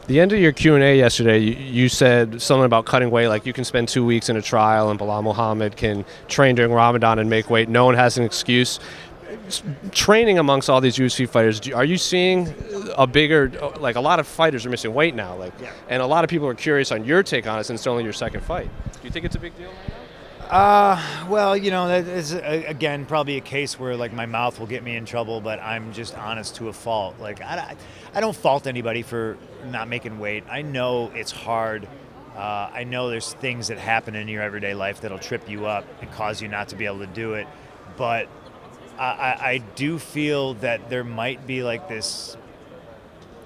The end of your Q&A yesterday, you said something about cutting weight, like you can spend 2 weeks in a trial and Bilal Muhammad can train during Ramadan and make weight. No one has an excuse. Training amongst all these UFC fighters, are you seeing a bigger, like a lot of fighters are missing weight now, and a lot of people are curious on your take on it since it's only your second fight. Do you think it's a big deal right now? Well, that is, again, probably a case where, like, my mouth will get me in trouble, but I'm just honest to a fault. Like, I don't fault anybody for not making weight. I know it's hard. I know there's things that happen in your everyday life that'll trip you up and cause you not to be able to do it. But I do feel that there might be, like, this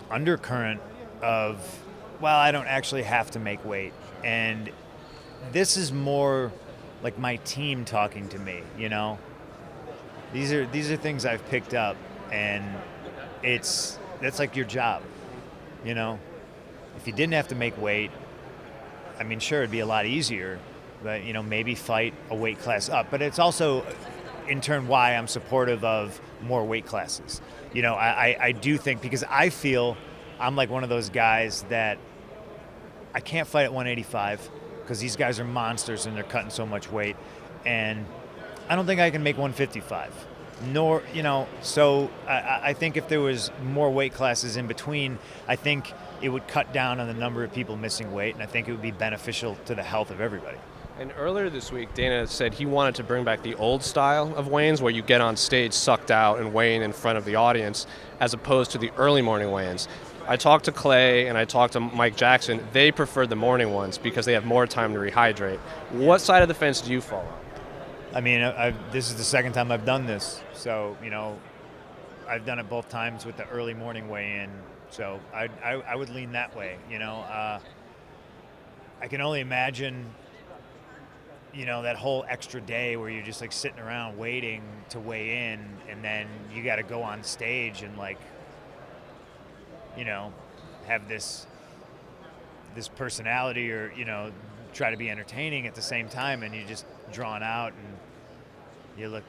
undercurrent of, well, I don't actually have to make weight. And this is more like my team talking to me, These are things I've picked up, and that's like your job, If you didn't have to make weight, I mean, sure, it'd be a lot easier, but maybe fight a weight class up. But it's also, in turn, why I'm supportive of more weight classes. I do think, because I feel I'm like one of those guys that I can't fight at 185. Because these guys are monsters and they're cutting so much weight, and I don't think I can make 155. So I think if there was more weight classes in between, I think it would cut down on the number of people missing weight, and I think it would be beneficial to the health of everybody. And earlier this week, Dana said he wanted to bring back the old style of weigh-ins where you get on stage sucked out and weigh in front of the audience, as opposed to the early morning weigh-ins. I talked to Clay and I talked to Mike Jackson. They preferred the morning ones because they have more time to rehydrate. What side of the fence do you fall on? I mean, this is the second time I've done this. So, I've done it both times with the early morning weigh-in. So I would lean that way, I can only imagine, that whole extra day where you're just like sitting around waiting to weigh in, and then you got to go on stage and have this personality, or try to be entertaining at the same time, and you're just drawn out and you look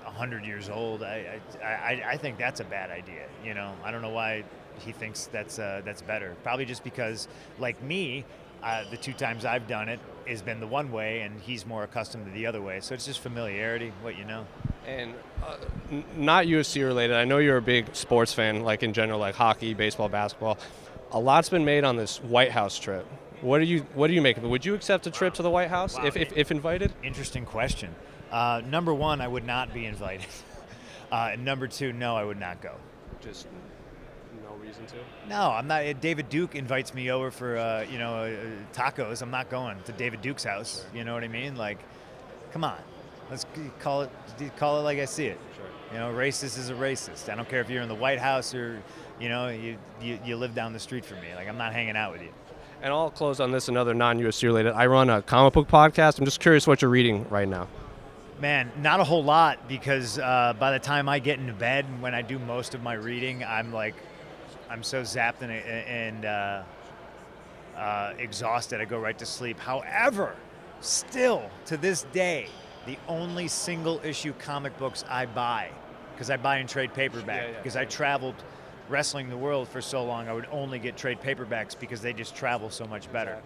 100 years old. I think that's a bad idea. I don't know why he thinks that's better. Probably just because, like me, the 2 times I've done it has been the one way, and he's more accustomed to the other way. So it's just familiarity, what you know. And not UFC related, I know you're a big sports fan, like in general, like hockey, baseball, basketball. A lot's been made on this White House trip. What do you make of it? Would you accept a trip to the White House if invited? Interesting question. Number one, I would not be invited. And number two, no, I would not go. Just no reason to? No, I'm not. David Duke invites me over for tacos. I'm not going to David Duke's house. You know what I mean? Like, come on. Let's call it like I see it. Sure. Racist is a racist. I don't care if you're in the White House or, you live down the street from me. Like, I'm not hanging out with you. And I'll close on this, another non-UFC related. I run a comic book podcast. I'm just curious what you're reading right now. Man, not a whole lot, because by the time I get into bed, when I do most of my reading, I'm so zapped and exhausted, I go right to sleep. However, still to this day, the only single issue comic books I buy, because I buy in trade paperback, because I traveled wrestling the world for so long, I would only get trade paperbacks because they just travel so much better.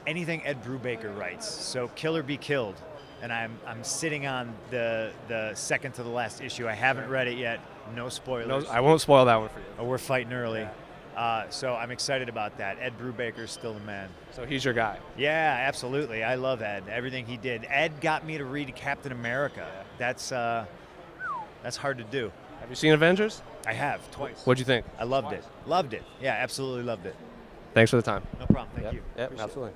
Anything Ed Brubaker writes. So Kill or Be Killed, and I'm sitting on the second to the last issue. I haven't read it yet. No spoilers. No, I won't spoil that one for you. Oh, we're fighting early. Yeah. So I'm excited about that. Ed Brubaker's still the man. So he's your guy. Yeah, absolutely. I love Ed. Everything he did. Ed got me to read Captain America. That's hard to do. Have you seen Avengers? I have, twice. What'd you think? I loved it. Loved it. Yeah, absolutely loved it. Thanks for the time. No problem. Thank you. Yep, absolutely.